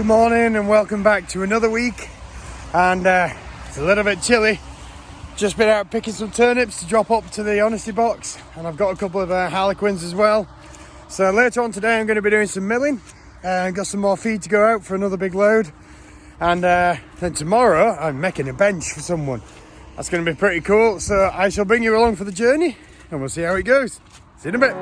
Good morning and welcome back to another week, and it's a little bit chilly. Just been out picking some turnips to drop up to the honesty box, and I've got a couple of harlequins as well. So later on today I'm going to be doing some milling and got some more feed to go out for another big load, and then tomorrow I'm making a bench for someone. That's going to be pretty cool, so I shall bring you along for the journey and we'll see how it goes. See you in a bit.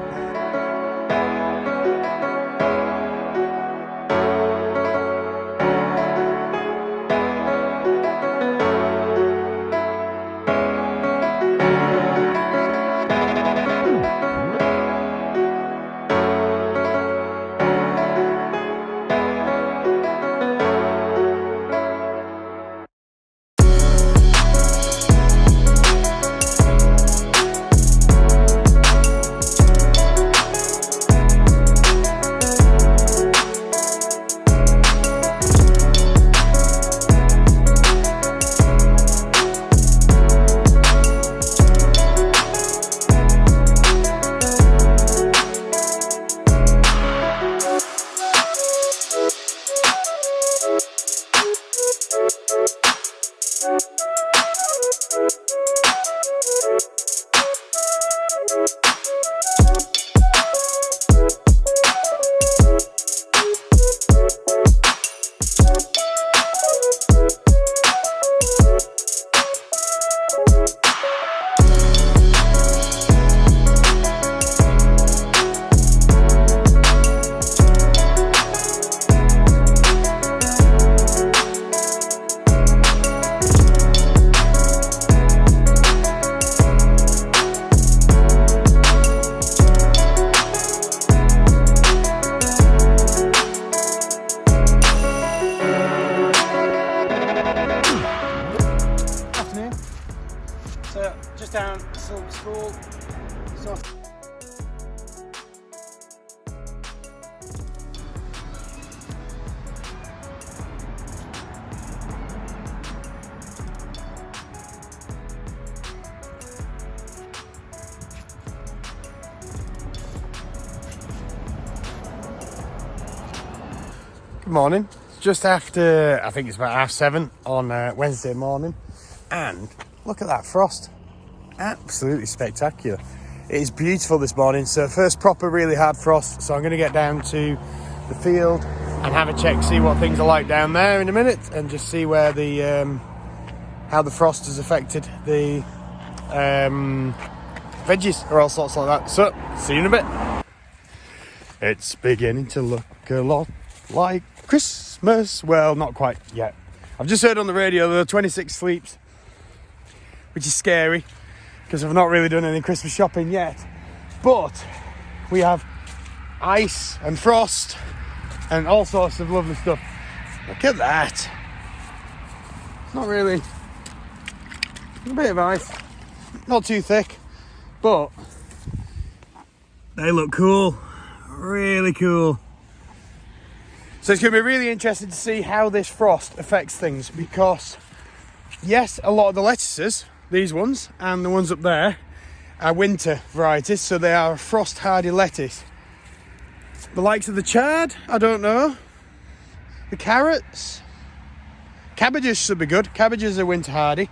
So just down Silver School. Good morning. It's just after, I think it's about 7:30 on Wednesday morning, and look at that frost. Absolutely spectacular. It is beautiful this morning. So first proper really hard frost. So I'm going to get down to the field and have a check, see what things are like down there in a minute, and just see where the how the frost has affected the veggies or all sorts like that. So see you in a bit. It's beginning to look a lot like Christmas. Well, not quite yet. I've just heard on the radio there are 26 sleeps, which is scary because I've not really done any Christmas shopping yet. But we have ice and frost and all sorts of lovely stuff. Look at that. It's not really, a bit of ice, not too thick, but they look cool, really cool. So it's going to be really interesting to see how this frost affects things, because yes, a lot of the lettuces, these ones and the ones up there, are winter varieties, so they are a frost hardy lettuce. The likes of the chard, I don't know. The carrots, cabbages should be good. Cabbages are winter hardy,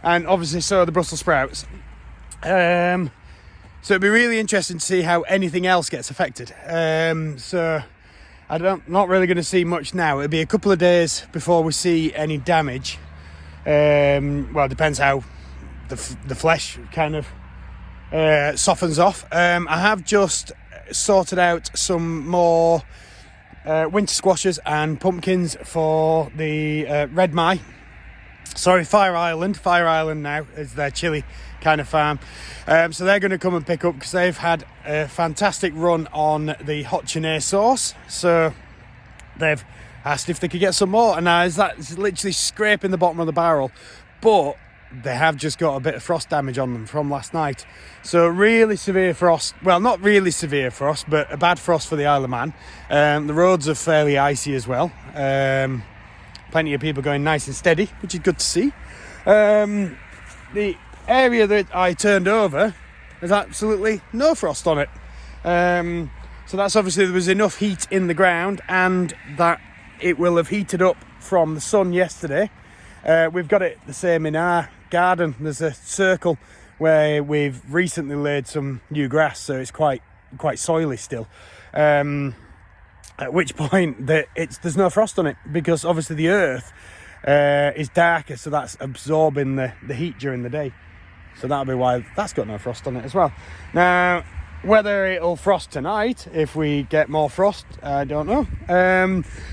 and obviously so are the Brussels sprouts. So it'd be really interesting to see how anything else gets affected. So not really going to see much now. It'll be a couple of days before we see any damage. Well, it depends how the flesh kind of softens off. I have just sorted out some more winter squashes and pumpkins for the Red Mai. Sorry, Fire Island. Fire Island now is their chili kind of farm. So they're going to come and pick up because they've had a fantastic run on the hot Chennai sauce. So they've asked if they could get some more, and that's literally scraping the bottom of the barrel. But they have just got a bit of frost damage on them from last night. So really severe frost. Well, not really severe frost, but a bad frost for the Isle of Man. The roads are fairly icy as well. Plenty of people going nice and steady, which is good to see. The area that I turned over, there's absolutely no frost on it. So that's obviously there was enough heat in the ground, and that it will have heated up from the sun yesterday. We've got it the same in our garden. There's a circle where we've recently laid some new grass, so it's quite soily still. At which point there's no frost on it, because obviously the earth is darker, so that's absorbing the heat during the day. So that'll be why that's got no frost on it as well. Now, whether it'll frost tonight, if we get more frost, I don't know.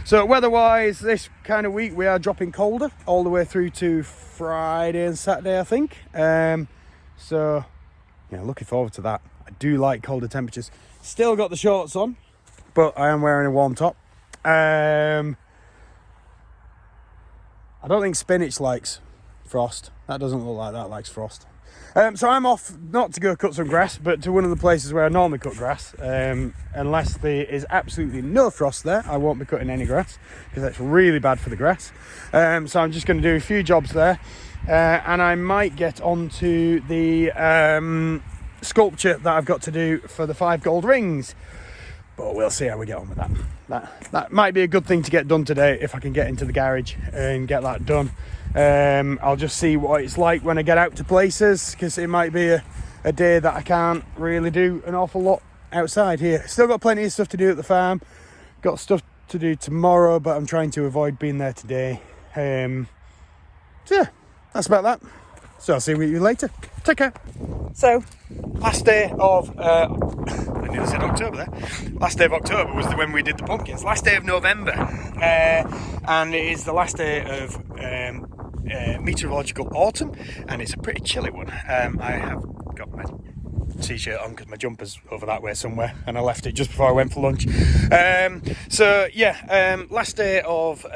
So weather-wise, this kind of week we are dropping colder all the way through to Friday and Saturday, I think. So, yeah, looking forward to that. I do like colder temperatures. Still got the shorts on, but I am wearing a warm top. I don't think spinach likes frost. That doesn't look like that likes frost. So I'm off, not to go cut some grass, but to one of the places where I normally cut grass. Unless there is absolutely no frost there, I won't be cutting any grass, because that's really bad for the grass. So I'm just going to do a few jobs there. And I might get onto the sculpture that I've got to do for the 5 gold rings. But we'll see how we get on with that. That might be a good thing to get done today, if I can get into the garage and get that done. I'll just see what it's like when I get out to places, because it might be a day that I can't really do an awful lot outside here. Still got plenty of stuff to do at the farm. Got stuff to do tomorrow, but I'm trying to avoid being there today. So yeah, that's about that. So I'll see you later. Take care. So, last day of, I nearly said October there. Last day of October was when we did the pumpkins. Last day of November. And it is the last day of meteorological autumn. And it's a pretty chilly one. I have got my t-shirt on because my jumper's over that way somewhere, and I left it just before I went for lunch. So yeah, last day of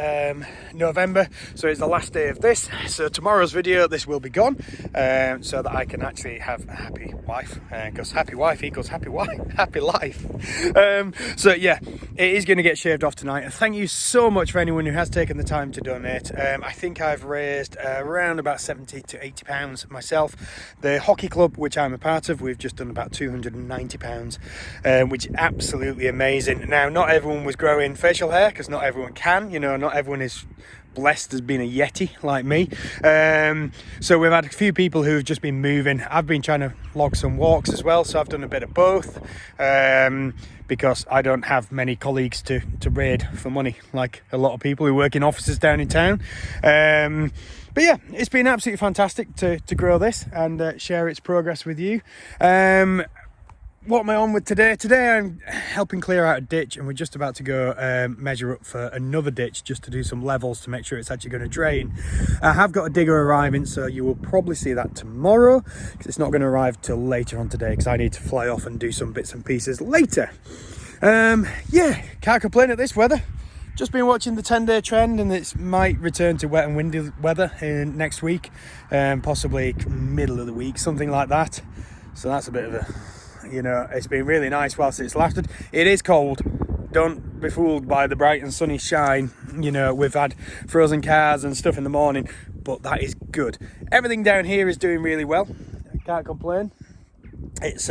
November, so it's the last day of this. So tomorrow's video, this will be gone, so that I can actually have a happy wife, because happy wife equals happy life. So yeah, it is going to get shaved off tonight. And thank you so much for anyone who has taken the time to donate. I think I've raised around about 70 to 80 pounds myself. The hockey club, which I'm a part of, we've just done about 290 pounds, which is absolutely amazing. Now, not everyone was growing facial hair, because not everyone can, not everyone is blessed as being a yeti like me. So we've had a few people who have just been moving. I've been trying to log some walks as well, so I've done a bit of both, because I don't have many colleagues to raid for money like a lot of people who work in offices down in town. But yeah, it's been absolutely fantastic to grow this and share its progress with you. What am I on with today? Today I'm helping clear out a ditch, and we're just about to go measure up for another ditch, just to do some levels to make sure it's actually going to drain. I have got a digger arriving, so you will probably see that tomorrow, because it's not going to arrive till later on today, because I need to fly off and do some bits and pieces later. Yeah, can't complain at this weather. Just been watching the 10-day trend, and it might return to wet and windy weather in next week, possibly middle of the week, something like that. So that's a bit of a, it's been really nice whilst it's lasted. It is cold. Don't be fooled by the bright and sunny shine. We've had frozen cars and stuff in the morning, but that is good. Everything down here is doing really well. I can't complain. It's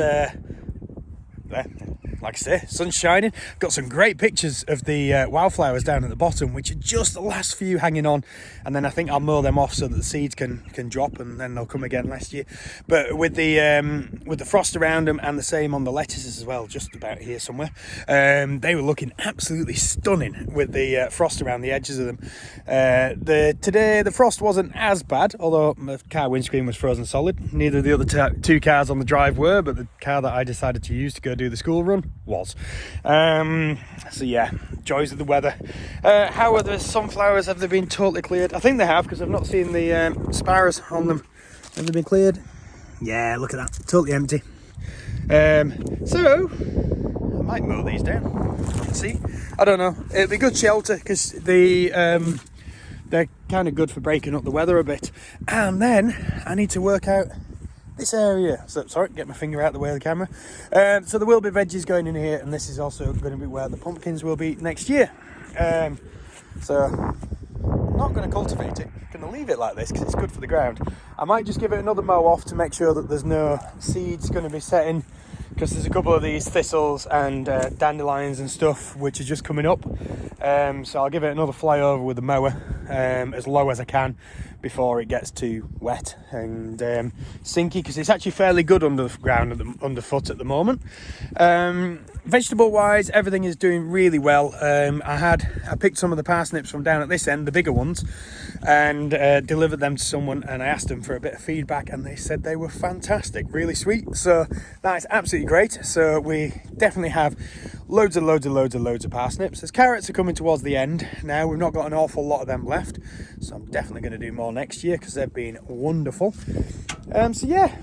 like I say, sun's shining. Got some great pictures of the wildflowers down at the bottom, which are just the last few hanging on, and then I think I'll mow them off so that the seeds can drop, and then they'll come again next year. But with the frost around them, and the same on the lettuces as well, just about here somewhere, they were looking absolutely stunning with the frost around the edges of them. Today the frost wasn't as bad, although my car windscreen was frozen solid. Neither of the other two cars on the drive were, but the car that I decided to use to go do the school run was. So yeah, joys of the weather. How are the sunflowers? Have they been totally cleared? I think they have, because I've not seen the sparrows on them. Have they been cleared? Yeah, look at that, totally empty. So I might mow these down. Let's see. I don't know. It'll be good shelter, because they're kind of good for breaking up the weather a bit. And then I need to work out this area. So sorry, get my finger out the way of the camera. So there will be veggies going in here, and this is also going to be where the pumpkins will be next year. So I'm not going to cultivate it. I'm going to leave it like this because it's good for the ground. I might just give it another mow off to make sure that there's no seeds going to be setting because there's a couple of these thistles and dandelions and stuff which are just coming up. So I'll give it another fly over with the mower as low as I can before it gets too wet and stinky, because it's actually fairly good underground underfoot at the moment. Vegetable wise, everything is doing really well. I picked some of the parsnips from down at this end, the bigger ones, and delivered them to someone, and I asked them for a bit of feedback and they said they were fantastic, really sweet. So that is absolutely great. So we definitely have loads of parsnips. As carrots are coming towards the end now, we've not got an awful lot of them left, so I'm definitely going to do more next year because they've been wonderful. So yeah,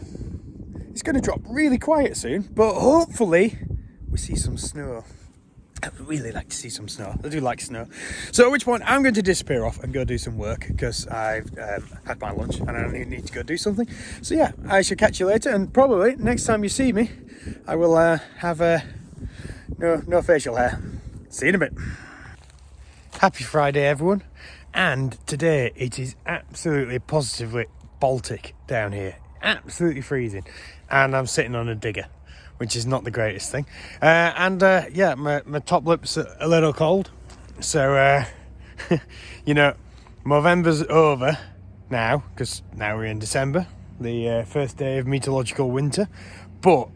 it's going to drop really quiet soon, but hopefully we see some snow. I would really like to see some snow. I do like snow. So at which point I'm going to disappear off and go do some work because I've had my lunch and I need to go do something. So yeah, I shall catch you later, and probably next time you see me I will have no facial hair. See you in a bit. Happy Friday everyone, and today it is absolutely positively Baltic down here, absolutely freezing, and I'm sitting on a digger, which is not the greatest thing, yeah, my top lip's a little cold, so you know, Movember's over now because now we're in December, the first day of meteorological winter, but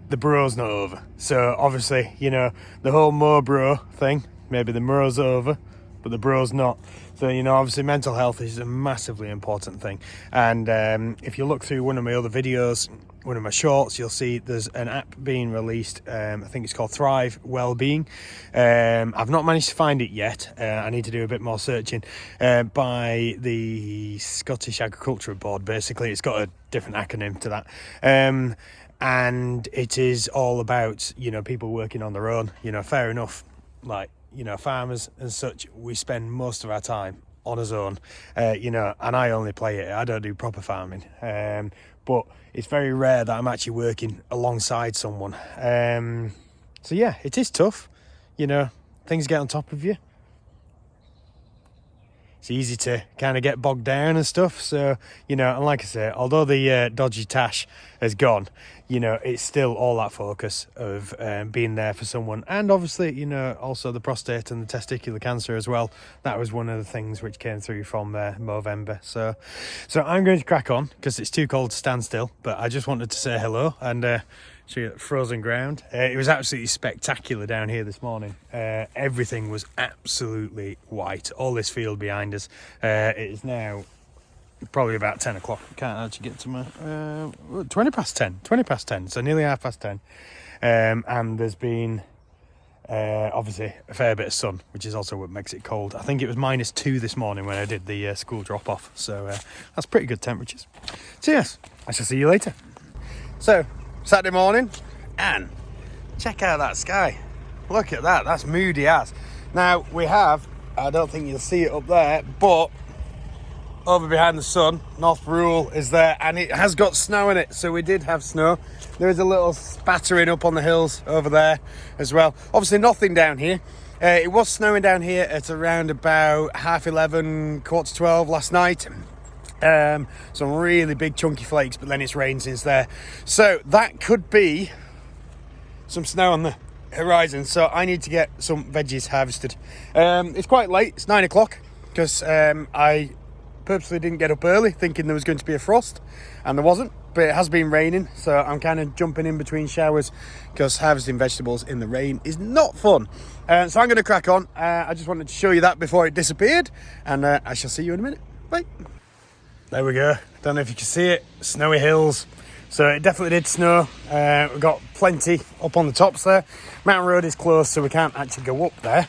the bro's not over. So obviously, you know, the whole more bro thing, maybe the bro's over, but the bro's not. So, you know, obviously mental health is a massively important thing. And if you look through one of my other videos, one of my shorts, you'll see there's an app being released. I think it's called Thrive Wellbeing. I've not managed to find it yet. I need to do a bit more searching by the Scottish Agriculture Board. Basically, it's got a different acronym to that. And it is all about, you know, people working on their own. You know, fair enough, like, you know, farmers and such, we spend most of our time on our own, you know, and I only play it. I don't do proper farming, but it's very rare that I'm actually working alongside someone. So yeah, it is tough, you know, things get on top of you. It's easy to kind of get bogged down and stuff. So, you know, and like I say, although the dodgy tash has gone, you know, it's still all that focus of being there for someone. And obviously, you know, also the prostate and the testicular cancer as well. That was one of the things which came through from Movember. So I'm going to crack on because it's too cold to stand still. But I just wanted to say hello and show you that frozen ground. It was absolutely spectacular down here this morning. Everything was absolutely white. All this field behind us. It is now probably about 10 o'clock. I can't actually get to my 20 past 10, so nearly 10:30. And there's been obviously a fair bit of sun, which is also what makes it cold. I think it was -2 this morning when I did the school drop off, so that's pretty good temperatures. So yes, I shall see you later. So Saturday morning, and check out that sky. Look at that, that's moody as. Now we have, I don't think you'll see it up there, but over behind the sun, North Brule is there, and it has got snow in it. So we did have snow. There is a little spattering up on the hills over there as well. Obviously nothing down here. It was snowing down here at around about 11:30, 11:45 last night. Some really big chunky flakes, but then it's rained since there. So that could be some snow on the horizon. So I need to get some veggies harvested. It's quite late, it's 9 o'clock, because I purposely didn't get up early thinking there was going to be a frost, and there wasn't, but it has been raining, so I'm kind of jumping in between showers because harvesting vegetables in the rain is not fun. So I'm going to crack on. I just wanted to show you that before it disappeared, and I shall see you in a minute. Bye. There we go. Don't know if you can see it. Snowy hills. So it definitely did snow. We've got plenty up on the tops there. Mountain Road is closed, so we can't actually go up there.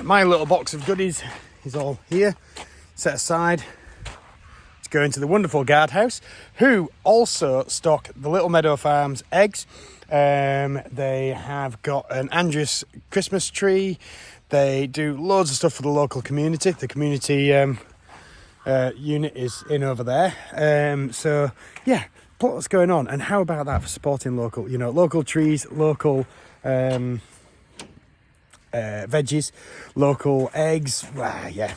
My little box of goodies is all here, set aside to go into the wonderful guardhouse, who also stock the Little Meadow Farms eggs. They have got an Andreas Christmas tree. They do loads of stuff for the local community. The community unit is in over there. So yeah, what's going on, and how about that for supporting local, you know, local trees, local veggies, local eggs. Wow, yeah,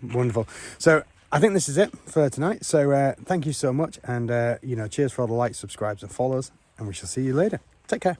wonderful. So I think this is it for tonight. So thank you so much, and you know, cheers for all the likes, subscribes and follows, and we shall see you later. Take care.